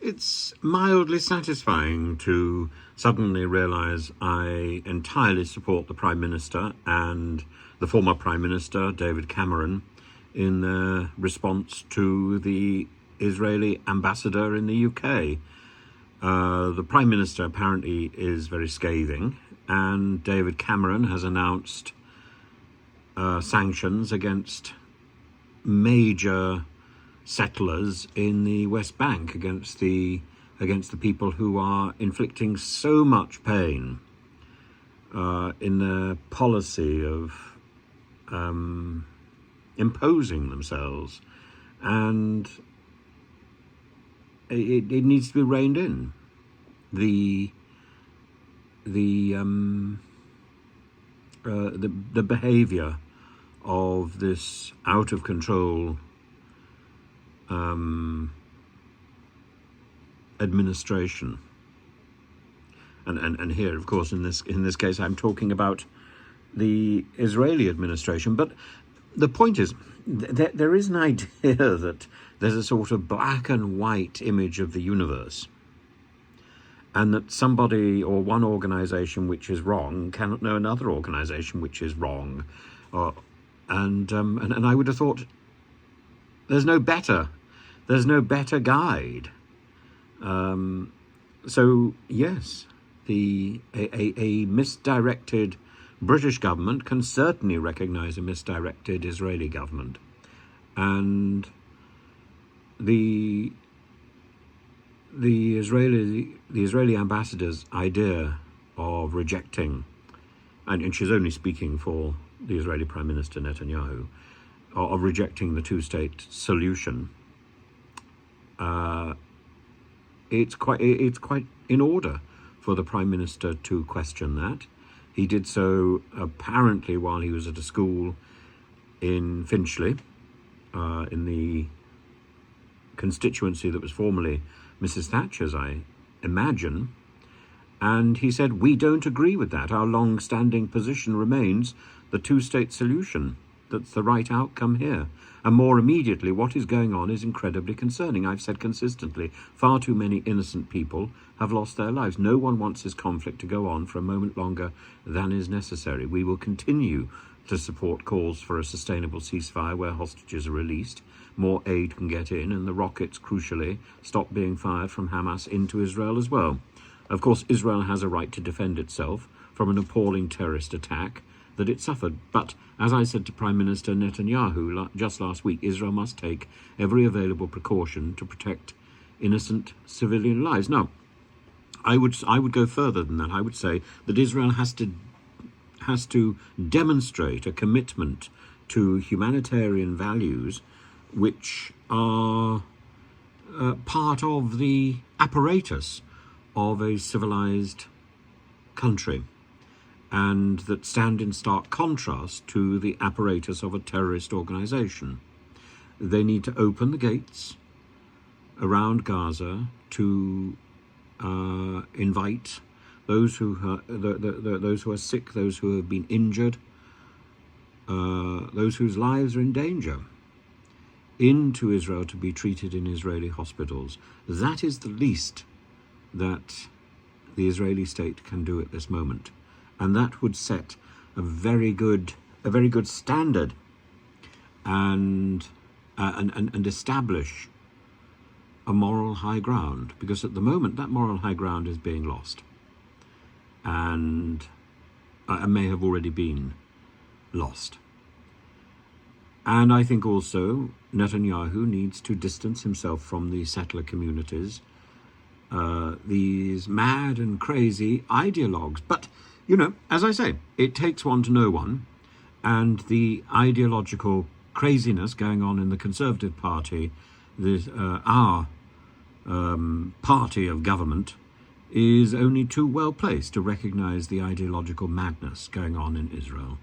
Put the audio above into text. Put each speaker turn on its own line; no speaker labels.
it's mildly satisfying to suddenly realise I entirely support the Prime Minister and the former Prime Minister, David Cameron, in their response to the Israeli ambassador in the UK. The Prime Minister apparently is very scathing, and David Cameron has announced sanctions against major settlers in the West Bank, against the people who are inflicting so much pain in their policy of imposing themselves, and it needs to be reined in. The behaviour of this out of control administration, and here, of course, in this case, I'm talking about the Israeli administration. But the point is, there is an idea that there's a sort of black and white image of the universe, and that somebody or one organisation which is wrong cannot know another organisation which is wrong, and I would have thought there's no better guide. So yes, a misdirected British government can certainly recognise a misdirected Israeli government, and the Israeli ambassador's idea of rejecting, and she's only speaking for the Israeli Prime Minister Netanyahu, of rejecting the two-state solution, it's quite in order for the Prime Minister to question that. He did so apparently while he was at a school in Finchley, in the constituency that was formerly Mrs. Thatcher's, I imagine. And he said, "We don't agree with that. Our long-standing position remains the two-state solution. That's the right outcome here. And more immediately, what is going on is incredibly concerning. I've said consistently, far too many innocent people have lost their lives. No one wants this conflict to go on for a moment longer than is necessary. We will continue to support calls for a sustainable ceasefire where hostages are released, more aid can get in, and the rockets, crucially, stop being fired from Hamas into Israel as well. Of course, Israel has a right to defend itself from an appalling terrorist attack that it suffered. But, as I said to Prime Minister Netanyahu just last week, Israel must take every available precaution to protect innocent civilian lives." Now, I would go further than that. I would say that Israel has to demonstrate a commitment to humanitarian values which are part of the apparatus of a civilized country, and that stand in stark contrast to the apparatus of a terrorist organization. They need to open the gates around Gaza to invite those who are sick, those who have been injured, those whose lives are in danger, into Israel to be treated in Israeli hospitals. That is the least that the Israeli state can do at this moment. And that would set a very good standard and establish a moral high ground, because at the moment that moral high ground is being lost, and may have already been lost. And I think also Netanyahu needs to distance himself from the settler communities, these mad and crazy ideologues. But, you know, as I say, it takes one to know one, and the ideological craziness going on in the Conservative Party, our party of government, is only too well placed to recognise the ideological madness going on in Israel.